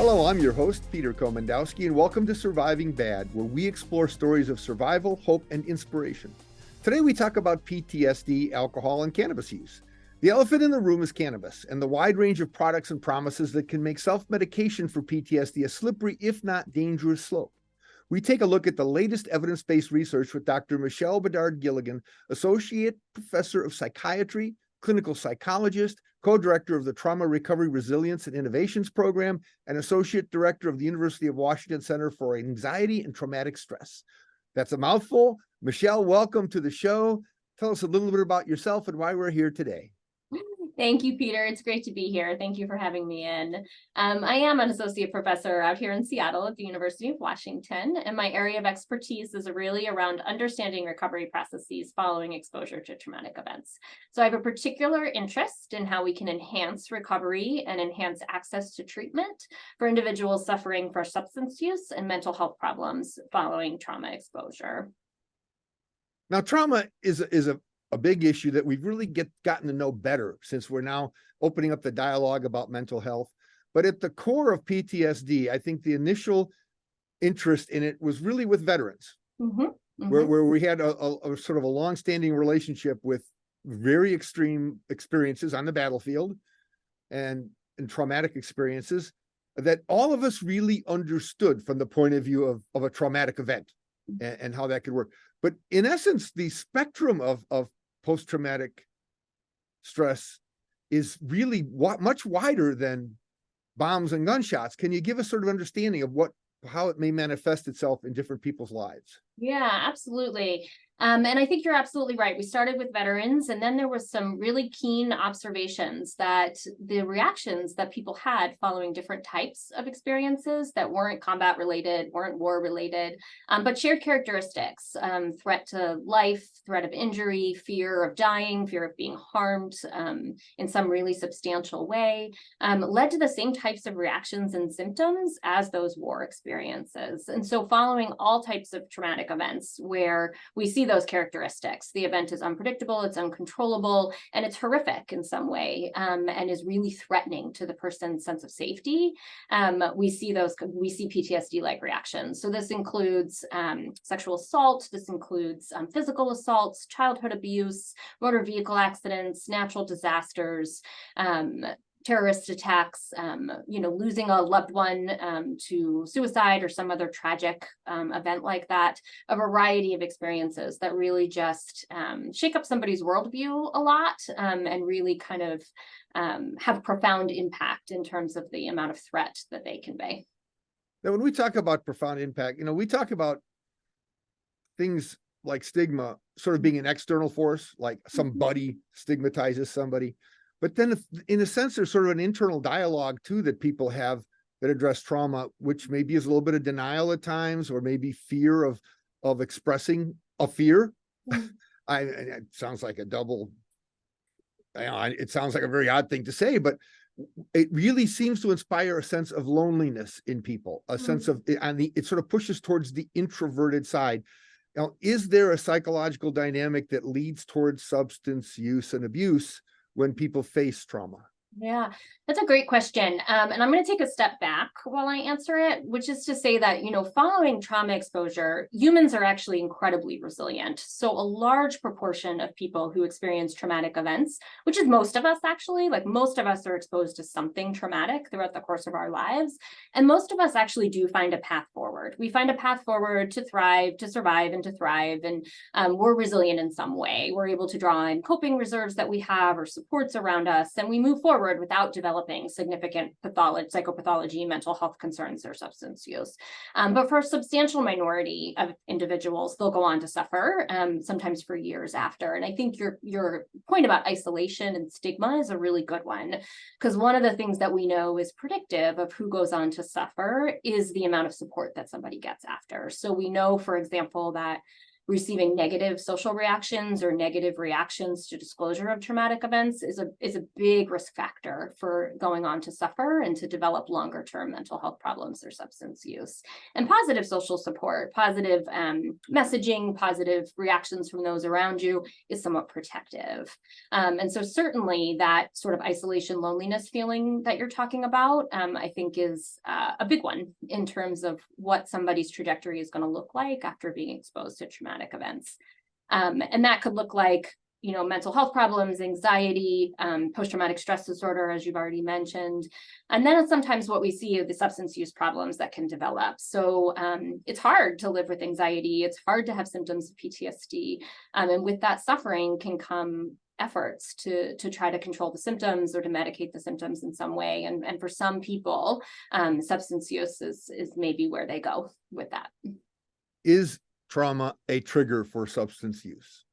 Hello, I'm your host, Peter Komendowski, and welcome to Surviving Bad, where we explore stories of survival, hope, and inspiration. Today we talk about PTSD, alcohol, and cannabis use. The elephant in the room is cannabis, and the wide range of products and promises that can make self-medication for PTSD a slippery, if not dangerous slope. We take a look at the latest evidence-based research with Dr. Michelle Bedard-Gilligan, Associate Professor of Psychiatry, clinical psychologist, co-director of the Trauma Recovery Resilience and Innovations Program, and associate director of the University of Washington Center for Anxiety and Traumatic Stress. That's a mouthful. Michelle, welcome to the show. Tell us a little bit about yourself and why we're here today. Thank you, Peter. It's great to be here. Thank you for having me in. I am an associate professor out here in Seattle at the University of Washington, and my area of expertise is really around understanding recovery processes following exposure to traumatic events. So I have a particular interest in how we can enhance recovery and enhance access to treatment for individuals suffering from substance use and mental health problems following trauma exposure. Now, trauma is a big issue that we've really gotten to know better since we're now opening up the dialogue about mental health. But at the core of PTSD, I think the initial interest in it was really with veterans, where we had a sort of a longstanding relationship with very extreme experiences on the battlefield and traumatic experiences that all of us really understood from the point of view of a traumatic event and how that could work. But in essence, the spectrum of post-traumatic stress is really much wider than bombs and gunshots. Can you give us sort of understanding of how it may manifest itself in different people's lives? Yeah, absolutely. And I think you're absolutely right. We started with veterans, and then there was some really keen observations that the reactions that people had following different types of experiences that weren't combat related, weren't war related, but shared characteristics, threat to life, threat of injury, fear of dying, fear of being harmed in some really substantial way, led to the same types of reactions and symptoms as those war experiences. And so following all types of traumatic events where we see those characteristics, the event is unpredictable, it's uncontrollable, and it's horrific in some way, and is really threatening to the person's sense of safety. We see PTSD-like reactions. So this includes sexual assault, this includes physical assaults, childhood abuse, motor vehicle accidents, natural disasters, terrorist attacks, losing a loved one to suicide or some other tragic event like that, a variety of experiences that really just shake up somebody's worldview a lot and really kind of have profound impact in terms of the amount of threat that they convey. Now, when we talk about profound impact, we talk about things like stigma sort of being an external force, like somebody stigmatizes somebody. But then in a sense, there's sort of an internal dialogue too that people have that address trauma, which maybe is a little bit of denial at times, or maybe fear of expressing a fear. It sounds like a double, it sounds like a very odd thing to say, but it really seems to inspire a sense of loneliness in people, a sense of, it sort of pushes towards the introverted side. Now, is there a psychological dynamic that leads towards substance use and abuse when people face trauma? Yeah, that's a great question. And I'm going to take a step back while I answer it, which is to say that, following trauma exposure, humans are actually incredibly resilient. So a large proportion of people who experience traumatic events, which is most of us actually, like most of us are exposed to something traumatic throughout the course of our lives. And most of us actually do find a path forward. We find a path forward to thrive, to survive, and to thrive. And we're resilient in some way. We're able to draw in coping reserves that we have or supports around us, and we move forward without developing significant psychopathology, mental health concerns, or substance use. But for a substantial minority of individuals, they'll go on to suffer, sometimes for years after. And I think your point about isolation and stigma is a really good one, because one of the things that we know is predictive of who goes on to suffer is the amount of support that somebody gets after. So we know, for example, that receiving negative social reactions or negative reactions to disclosure of traumatic events is a big risk factor for going on to suffer and to develop longer term mental health problems or substance use. And positive social support, positive messaging, positive reactions from those around you is somewhat protective. And so certainly that sort of isolation, loneliness feeling that you're talking about, I think is a big one in terms of what somebody's trajectory is going to look like after being exposed to traumatic events. And that could look like, mental health problems, anxiety, post-traumatic stress disorder, as you've already mentioned. And then sometimes what we see are the substance use problems that can develop. So it's hard to live with anxiety. It's hard to have symptoms of PTSD. And with that suffering can come efforts to try to control the symptoms or to medicate the symptoms in some way. And for some people, substance use is maybe where they go with that. Is trauma a trigger for substance use?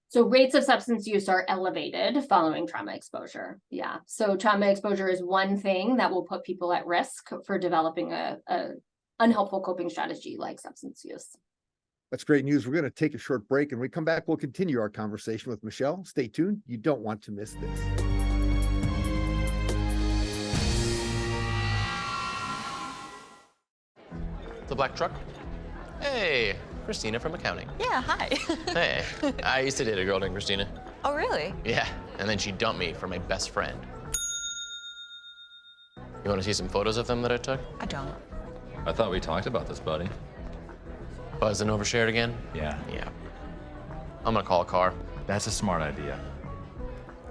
So rates of substance use are elevated following trauma exposure. Yeah. So trauma exposure is one thing that will put people at risk for developing a unhelpful coping strategy like substance use. That's great news. We're going to take a short break, and when we come back, we'll continue our conversation with Michelle. Stay tuned. You don't want to miss this. The black truck? Hey, Christina from accounting. Yeah, hi. Hey, I used to date a girl named Christina. Oh, really? Yeah, and then she dumped me for my best friend. You want to see some photos of them that I took? I don't. I thought we talked about this, buddy. Buzz and overshared again? Yeah. Yeah. I'm gonna call a car. That's a smart idea.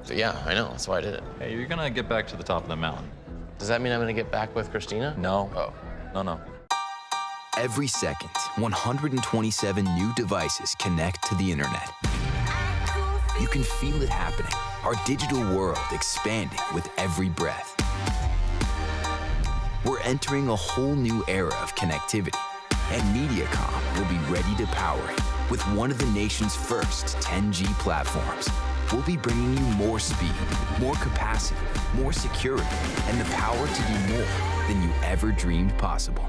So yeah, I know, that's why I did it. Hey, you're gonna get back to the top of the mountain. Does that mean I'm gonna get back with Christina? No. Oh. No. Every second, 127 new devices connect to the internet. You can feel it happening. Our digital world expanding with every breath. We're entering a whole new era of connectivity, and MediaCom will be ready to power it with one of the nation's first 10G platforms. We'll be bringing you more speed, more capacity, more security, and the power to do more than you ever dreamed possible.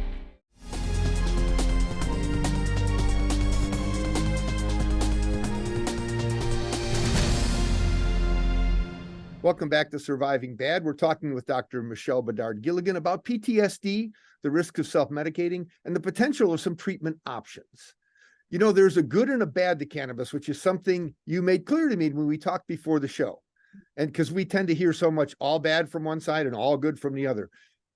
Welcome back to Surviving Bad. We're talking with Dr. Michelle Bedard-Gilligan about PTSD, the risk of self-medicating, and the potential of some treatment options. There's a good and a bad to cannabis, which is something you made clear to me when we talked before the show. And because we tend to hear so much all bad from one side and all good from the other.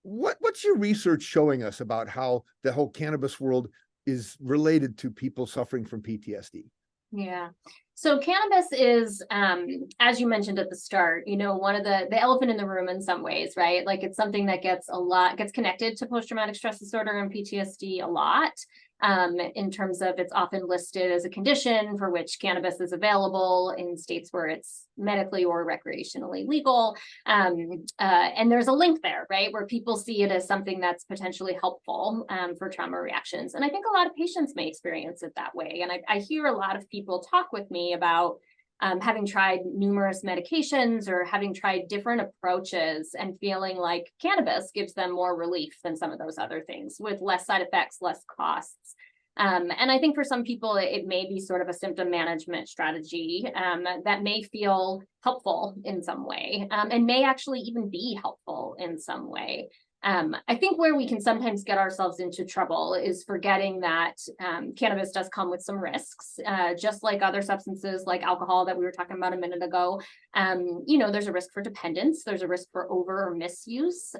What's your research showing us about how the whole cannabis world is related to people suffering from PTSD? Yeah. So cannabis is, as you mentioned at the start, one of the elephant in the room in some ways, right? Like it's something that gets connected to post-traumatic stress disorder and PTSD a lot. In terms of it's often listed as a condition for which cannabis is available in states where it's medically or recreationally legal. And there's a link there, right, where people see it as something that's potentially helpful for trauma reactions. And I think a lot of patients may experience it that way. And I hear a lot of people talk with me about having tried numerous medications or having tried different approaches and feeling like cannabis gives them more relief than some of those other things with less side effects, less costs. And I think for some people, it may be sort of a symptom management strategy that may feel helpful in some way and may actually even be helpful in some way. I think where we can sometimes get ourselves into trouble is forgetting that cannabis does come with some risks, just like other substances like alcohol that we were talking about a minute ago. There's a risk for dependence. There's a risk for over or misuse,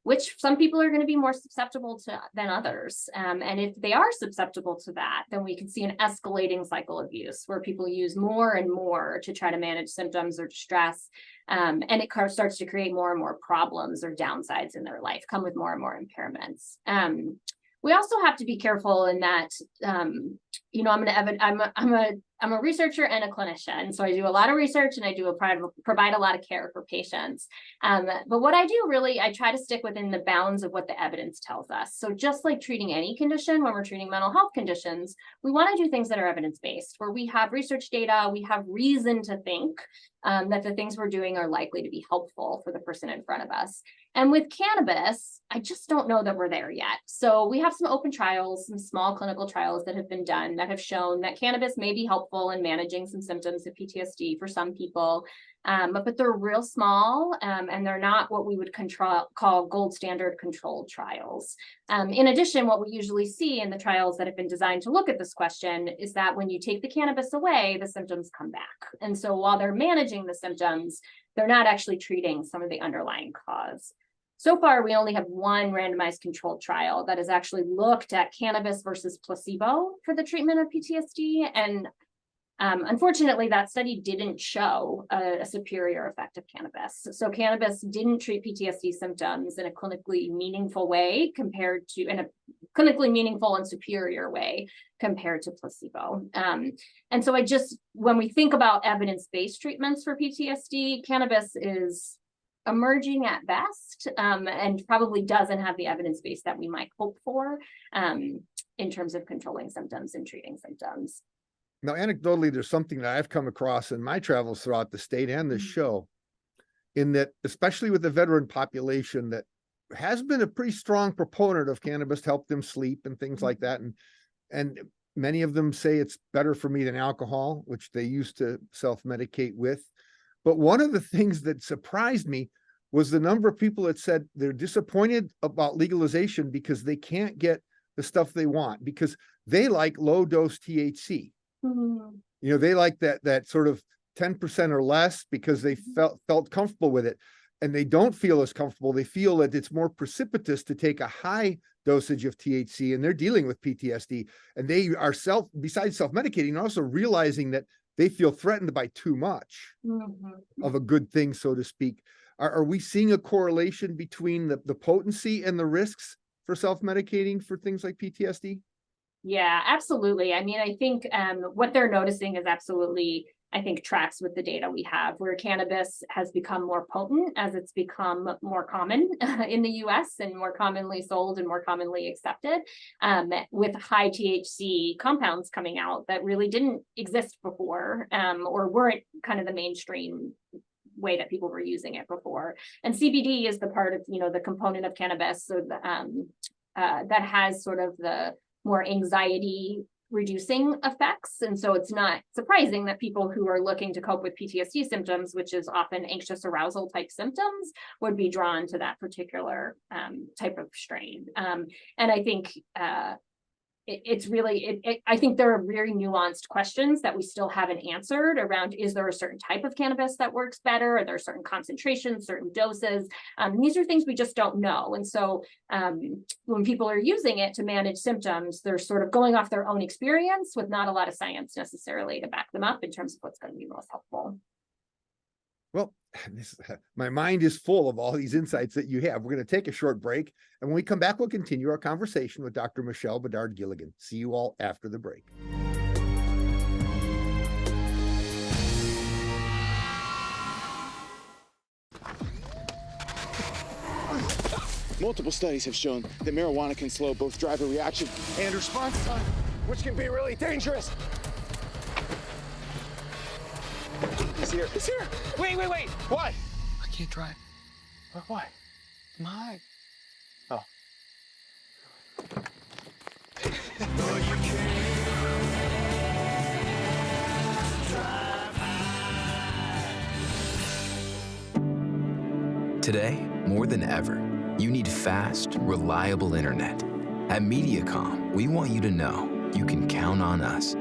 which some people are going to be more susceptible to than others. And if they are susceptible to that, then we can see an escalating cycle of use where people use more and more to try to manage symptoms or distress. And it starts to create more and more problems or downsides in their life, come with more and more impairments. We also have to be careful in that, I'm a researcher and a clinician. So I do a lot of research and I do provide a lot of care for patients. But what I do really, I try to stick within the bounds of what the evidence tells us. So just like treating any condition, when we're treating mental health conditions, we want to do things that are evidence-based, where we have research data, we have reason to think that the things we're doing are likely to be helpful for the person in front of us. And with cannabis, I just don't know that we're there yet. So we have some open trials, some small clinical trials that have been done that have shown that cannabis may be helpful in managing some symptoms of PTSD for some people. But they're real small, and they're not what we would call gold standard controlled trials. In addition, what we usually see in the trials that have been designed to look at this question is that when you take the cannabis away, the symptoms come back. And so while they're managing the symptoms, they're not actually treating some of the underlying cause. So far, we only have one randomized controlled trial that has actually looked at cannabis versus placebo for the treatment of PTSD. And unfortunately, that study didn't show a superior effect of cannabis. So cannabis didn't treat PTSD symptoms in a clinically meaningful way in a clinically meaningful and superior way compared to placebo. And so when we think about evidence-based treatments for PTSD, cannabis is emerging at best, and probably doesn't have the evidence base that we might hope for in terms of controlling symptoms and treating symptoms. Now, anecdotally, there's something that I've come across in my travels throughout the state and this show, in that, especially with the veteran population, that has been a pretty strong proponent of cannabis to help them sleep and things like that. And many of them say it's better for me than alcohol, which they used to self-medicate with. But one of the things that surprised me was the number of people that said they're disappointed about legalization because they can't get the stuff they want, because they like low dose THC. You know, they like that sort of 10% or less because they felt comfortable with it, and they don't feel as comfortable. They feel that it's more precipitous to take a high dosage of THC, and they're dealing with PTSD, and they are besides self-medicating, also realizing that they feel threatened by too much of a good thing, so to speak. Are we seeing a correlation between the potency and the risks for self-medicating for things like PTSD? Yeah, absolutely. I mean, I think what they're noticing is absolutely, I think, tracks with the data we have, where cannabis has become more potent as it's become more common in the US and more commonly sold and more commonly accepted, with high THC compounds coming out that really didn't exist before, or weren't kind of the mainstream way that people were using it before. And CBD is the part of, the component of cannabis, so that has sort of the more anxiety reducing effects. And so it's not surprising that people who are looking to cope with PTSD symptoms, which is often anxious arousal type symptoms, would be drawn to that particular type of strain. And I think it's really, I think there are very nuanced questions that we still haven't answered around, is there a certain type of cannabis that works better? Are there certain concentrations, certain doses? These are things we just don't know. And so when people are using it to manage symptoms, they're sort of going off their own experience with not a lot of science necessarily to back them up in terms of what's going to be most helpful. Well, my mind is full of all these insights that you have. We're going to take a short break, and when we come back, we'll continue our conversation with Dr. Michelle Bedard-Gilligan. See you all after the break. Multiple studies have shown that marijuana can slow both driver reaction and response time, which can be really dangerous. He's here. He's here. Wait. What? I can't drive. Why? I'm high. Oh. Today, more than ever, you need fast, reliable internet. At MediaCom, we want you to know you can count on us.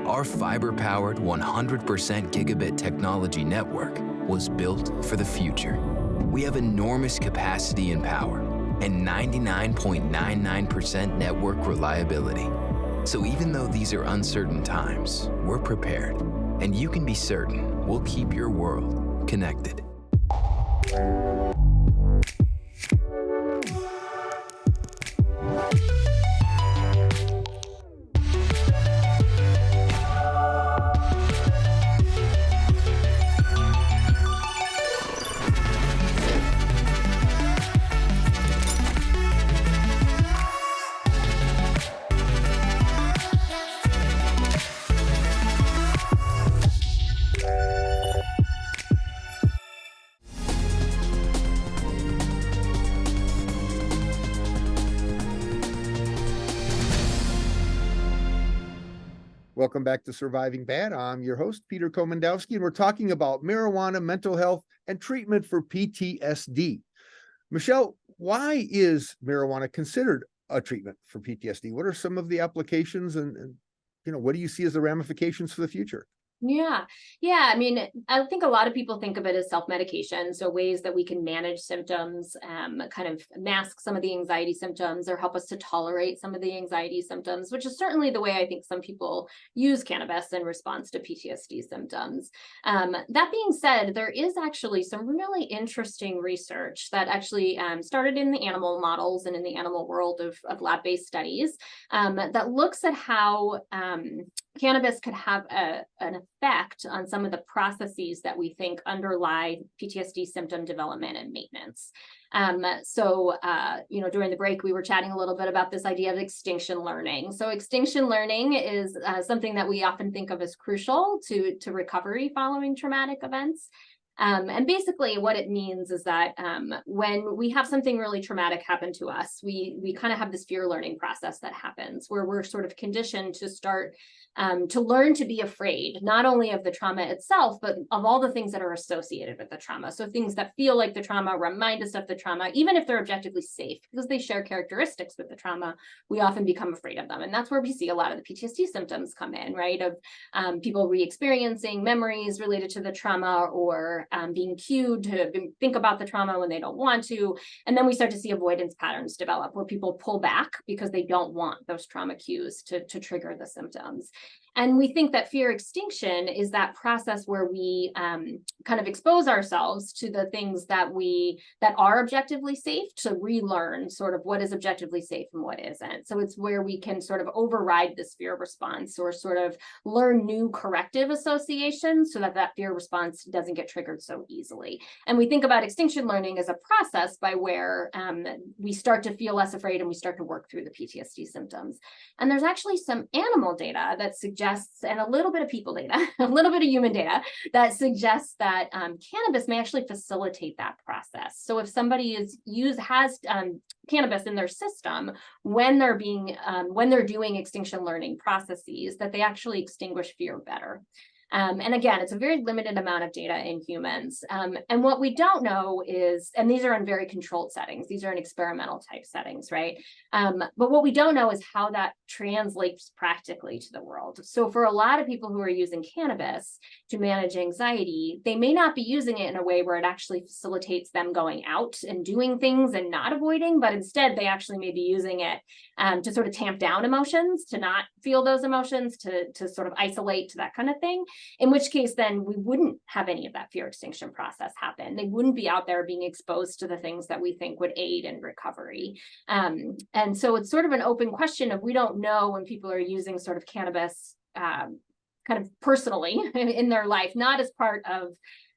Our fiber-powered 100% gigabit technology network was built for the future. We have enormous capacity and power and 99.99% network reliability. So even though these are uncertain times, we're prepared, and you can be certain we'll keep your world connected. Welcome back to Surviving Bad. I'm your host, Peter Komendowski, and we're talking about marijuana, mental health, and treatment for PTSD. Michelle, why is marijuana considered a treatment for PTSD? What are some of the applications and what do you see as the ramifications for the future? Yeah. I mean, I think a lot of people think of it as self-medication. So ways that we can manage symptoms, kind of mask some of the anxiety symptoms or help us to tolerate some of the anxiety symptoms, which is certainly the way I think some people use cannabis in response to PTSD symptoms. That being said, there is actually some really interesting research that actually started in the animal models and in the animal world of lab-based studies that looks at how cannabis could have an effect on some of the processes that we think underlie PTSD symptom development and maintenance. During the break, we were chatting a little bit about this idea of extinction learning. So extinction learning is something that we often think of as crucial to recovery following traumatic events. And basically what it means is that when we have something really traumatic happen to us, we kind of have this fear learning process that happens where we're sort of conditioned to start to learn to be afraid, not only of the trauma itself, but of all the things that are associated with the trauma. So things that feel like the trauma, remind us of the trauma, even if they're objectively safe, because they share characteristics with the trauma, we often become afraid of them. And that's where we see a lot of the PTSD symptoms come in, right? Of people re-experiencing memories related to the trauma or being cued to think about the trauma when they don't want to. And then we start to see avoidance patterns develop where people pull back because they don't want those trauma cues to trigger the symptoms. And we think that fear extinction is that process where we kind of expose ourselves to the things that are objectively safe to relearn sort of what is objectively safe and what isn't. So it's where we can sort of override this fear response or sort of learn new corrective associations so that fear response doesn't get triggered so easily. And we think about extinction learning as a process by where we start to feel less afraid and we start to work through the PTSD symptoms. And there's actually some animal data that suggests, and a little bit of people data, a little bit of human data that suggests that cannabis may actually facilitate that process. So if somebody has cannabis in their system when they're doing extinction learning processes, that they actually extinguish fear better. And again, it's a very limited amount of data in humans. And what we don't know is, and these are in very controlled settings, these are in experimental type settings, right? But what we don't know is how that translates practically to the world. So for a lot of people who are using cannabis to manage anxiety, they may not be using it in a way where it actually facilitates them going out and doing things and not avoiding, but instead they actually may be using it to sort of tamp down emotions, to not feel those emotions, to sort of isolate, to that kind of thing. In which case, then we wouldn't have any of that fear extinction process happen. They wouldn't be out there being exposed to the things that we think would aid in recovery. And so it's sort of an open question of, we don't know when people are using sort of cannabis kind of personally in their life, not as part of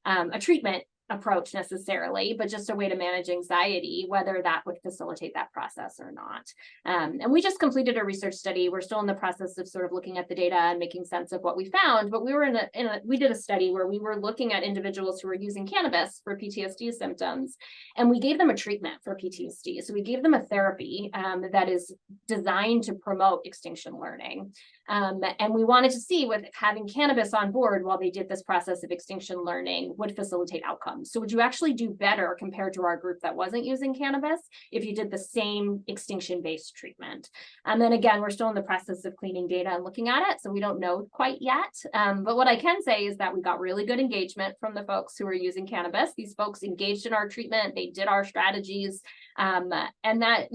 a treatment approach necessarily, but just a way to manage anxiety, whether that would facilitate that process or not. And we just completed a research study. We're still in the process of sort of looking at the data and making sense of what we found, but we did a study where we were looking at individuals who were using cannabis for PTSD symptoms, and we gave them a treatment for PTSD. So we gave them a therapy that is designed to promote extinction learning. And we wanted to see with having cannabis on board while they did this process of extinction learning would facilitate outcomes. So would you actually do better compared to our group that wasn't using cannabis if you did the same extinction-based treatment? And then again, we're still in the process of cleaning data and looking at it, so we don't know quite yet. But what I can say is that we got really good engagement from the folks who are using cannabis. These folks engaged in our treatment, they did our strategies, and that,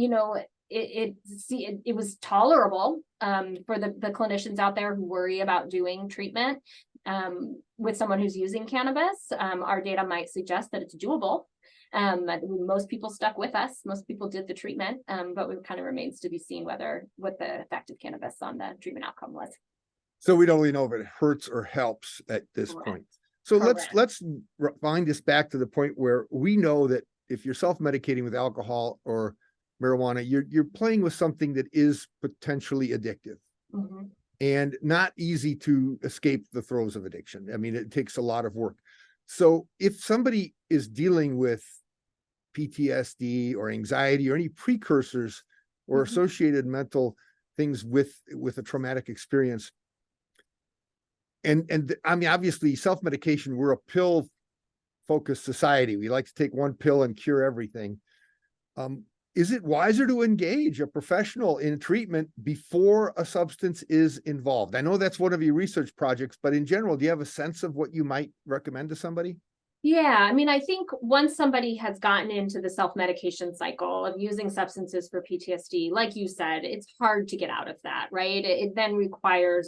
it was tolerable for the clinicians out there who worry about doing treatment with someone who's using cannabis. Our data might suggest that it's doable. Most people stuck with us. Most people did the treatment, but it kind of remains to be seen what the effect of cannabis on the treatment outcome was. So we don't really know if it hurts or helps at this Correct. point. So Correct. let's find this back to the point where we know that if you're self-medicating with alcohol or marijuana, you're playing with something that is potentially addictive. Mm-hmm. And not easy to escape the throes of addiction. I mean, it takes a lot of work. So if somebody is dealing with PTSD or anxiety or any precursors or associated mental things with a traumatic experience, I mean, obviously self-medication, we're a pill focused society. We like to take one pill and cure everything. Is it wiser to engage a professional in treatment before a substance is involved? I know that's one of your research projects, but in general, do you have a sense of what you might recommend to somebody? Yeah, I mean, I think once somebody has gotten into the self-medication cycle of using substances for PTSD, like you said, it's hard to get out of that, right? It then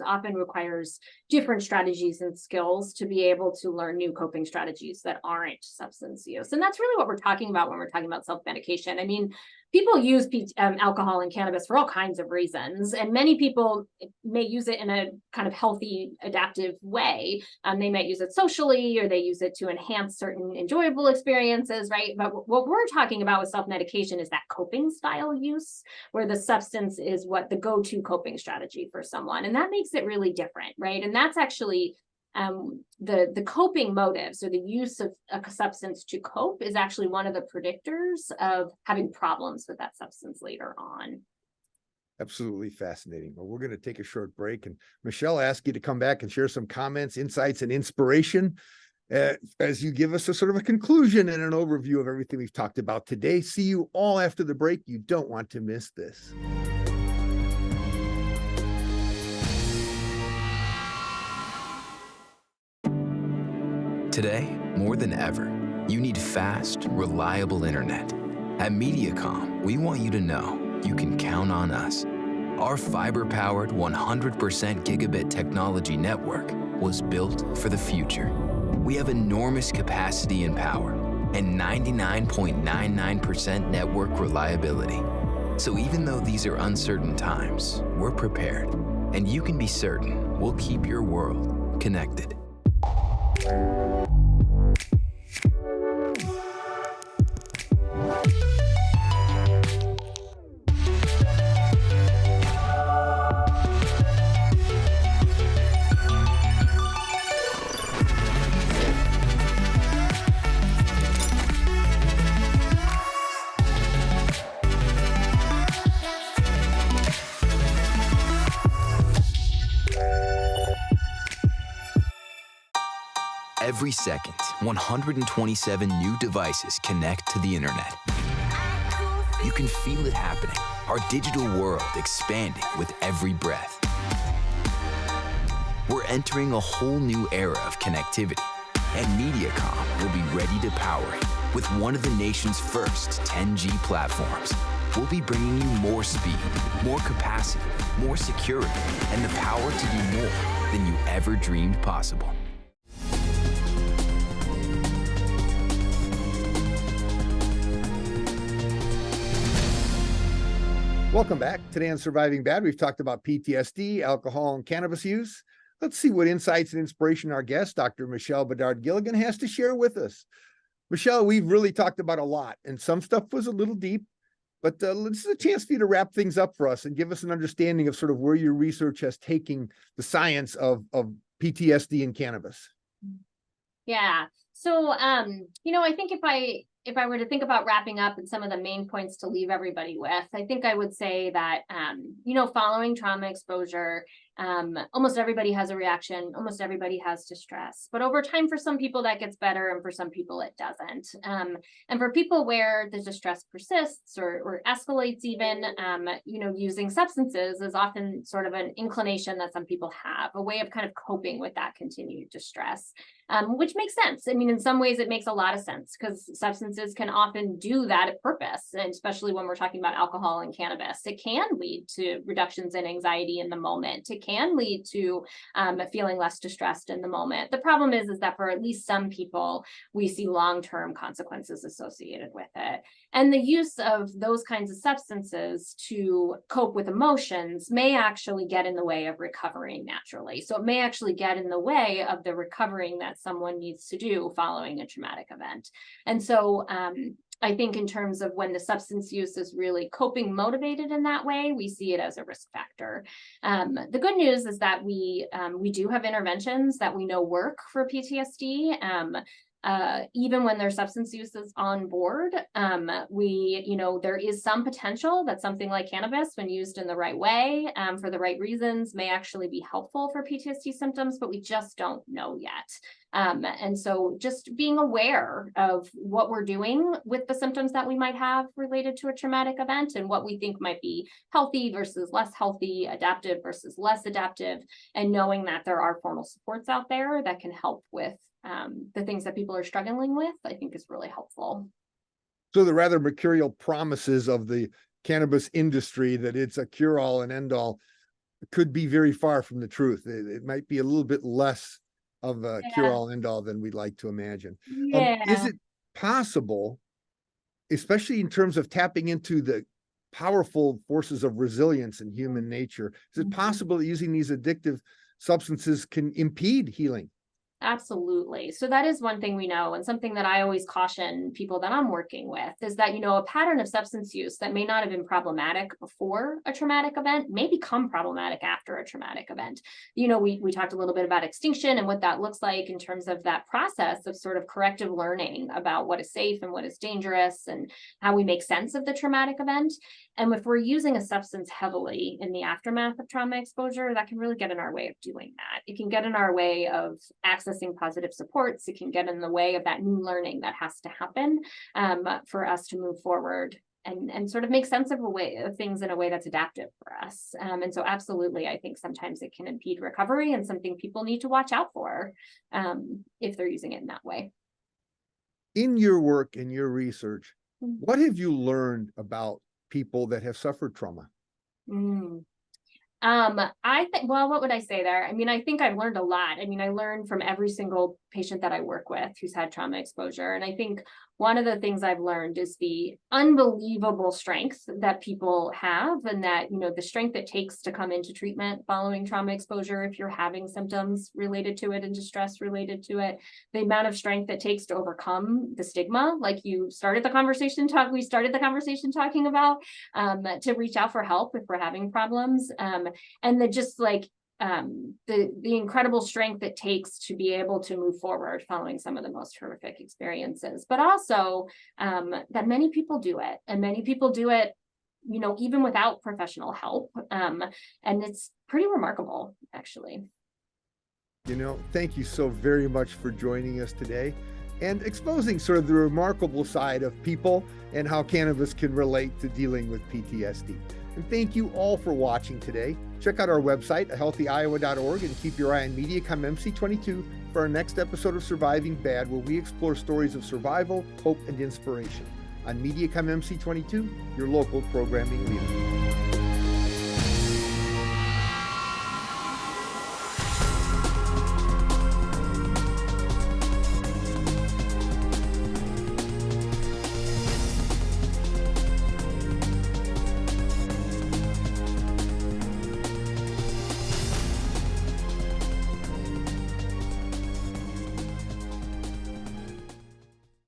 often requires different strategies and skills to be able to learn new coping strategies that aren't substance use. And that's really what we're talking about when we're talking about self-medication. I mean, people use alcohol and cannabis for all kinds of reasons, and many people may use it in a kind of healthy, adaptive way. They might use it socially, or they use it to enhance certain enjoyable experiences, right? But what we're talking about with self-medication is that coping style use, where the substance is what the go-to coping strategy for someone, and that makes it really different, right? And that's actually the coping motives, or the use of a substance to cope, is actually one of the predictors of having problems with that substance later on. Absolutely fascinating. Well, we're going to take a short break, and Michelle asked you to come back and share some comments, insights, and inspiration as you give us a sort of a conclusion and an overview of everything we've talked about today. See you all after the break. You don't want to miss this. Today, more than ever, you need fast, reliable internet. At MediaCom, we want you to know you can count on us. Our fiber-powered 100% gigabit technology network was built for the future. We have enormous capacity and power, and 99.99% network reliability. So even though these are uncertain times, we're prepared, and you can be certain we'll keep your world connected. Every second, 127 new devices connect to the internet. You can feel it happening, our digital world expanding with every breath. We're entering a whole new era of connectivity, and MediaCom will be ready to power it with one of the nation's first 10G platforms. We'll be bringing you more speed, more capacity, more security, and the power to do more than you ever dreamed possible. Welcome back. Today on Surviving Bad, we've talked about PTSD, alcohol, and cannabis use. Let's see what insights and inspiration our guest, Dr. Michelle Bedard-Gilligan, has to share with us. Michelle, we've really talked about a lot, and some stuff was a little deep, but this is a chance for you to wrap things up for us and give us an understanding of sort of where your research has taken the science of PTSD and cannabis. Yeah. So, I think if I were to think about wrapping up and some of the main points to leave everybody with, I think I would say that, following trauma exposure, almost everybody has a reaction, almost everybody has distress, but over time, for some people that gets better, and for some people it doesn't. And for people where the distress persists or escalates even, using substances is often sort of an inclination that some people have, a way of kind of coping with that continued distress, which makes sense. I mean, in some ways it makes a lot of sense, because substances can often do that at purpose, and especially when we're talking about alcohol and cannabis. It can lead to reductions in anxiety in the moment. It can lead to feeling less distressed in the moment. The problem is that for at least some people, we see long-term consequences associated with it. And the use of those kinds of substances to cope with emotions may actually get in the way of recovering naturally. So it may actually get in the way of the recovering that someone needs to do following a traumatic event. And so I think in terms of when the substance use is really coping motivated in that way, we see it as a risk factor. The good news is that we do have interventions that we know work for PTSD. even when their substance use is on board, there is some potential that something like cannabis, when used in the right way, for the right reasons, may actually be helpful for PTSD symptoms, but we just don't know yet. And so just being aware of what we're doing with the symptoms that we might have related to a traumatic event and what we think might be healthy versus less healthy, adaptive versus less adaptive, and knowing that there are formal supports out there that can help with the things that people are struggling with, I think is really helpful. So the rather mercurial promises of the cannabis industry that it's a cure-all and end-all could be very far from the truth. It might be a little bit less of a cure-all end-all than we'd like to imagine. Is it possible, especially in terms of tapping into the powerful forces of resilience in human nature, is it possible that using these addictive substances can impede healing? Absolutely. So that is one thing we know, and something that I always caution people that I'm working with is that, a pattern of substance use that may not have been problematic before a traumatic event may become problematic after a traumatic event. We talked a little bit about extinction and what that looks like in terms of that process of sort of corrective learning about what is safe and what is dangerous and how we make sense of the traumatic event. And if we're using a substance heavily in the aftermath of trauma exposure, that can really get in our way of doing that. It can get in our way of accessing positive supports. It can get in the way of that new learning that has to happen for us to move forward and sort of make sense of things in a way that's adaptive for us. And so absolutely, I think sometimes it can impede recovery and something people need to watch out for if they're using it in that way. In your work and your research, what have you learned about people that have suffered trauma? I think, well, what would I say there? I think I've learned a lot. I learned from every single patient that I work with who's had trauma exposure. And I think one of the things I've learned is the unbelievable strength that people have, and that, the strength it takes to come into treatment following trauma exposure if you're having symptoms related to it and distress related to it, the amount of strength it takes to overcome the stigma, like we started the conversation talking about, to reach out for help if we're having problems, and the incredible strength it takes to be able to move forward following some of the most horrific experiences, but also that many people do it, and many people do it, even without professional help. And it's pretty remarkable, actually. Thank you so very much for joining us today and exposing sort of the remarkable side of people and how cannabis can relate to dealing with PTSD. And thank you all for watching today. Check out our website, ahealthyiowa.org, and keep your eye on MediaCom MC22 for our next episode of Surviving Bad, where we explore stories of survival, hope, and inspiration. On MediaCom MC22, your local programming leader.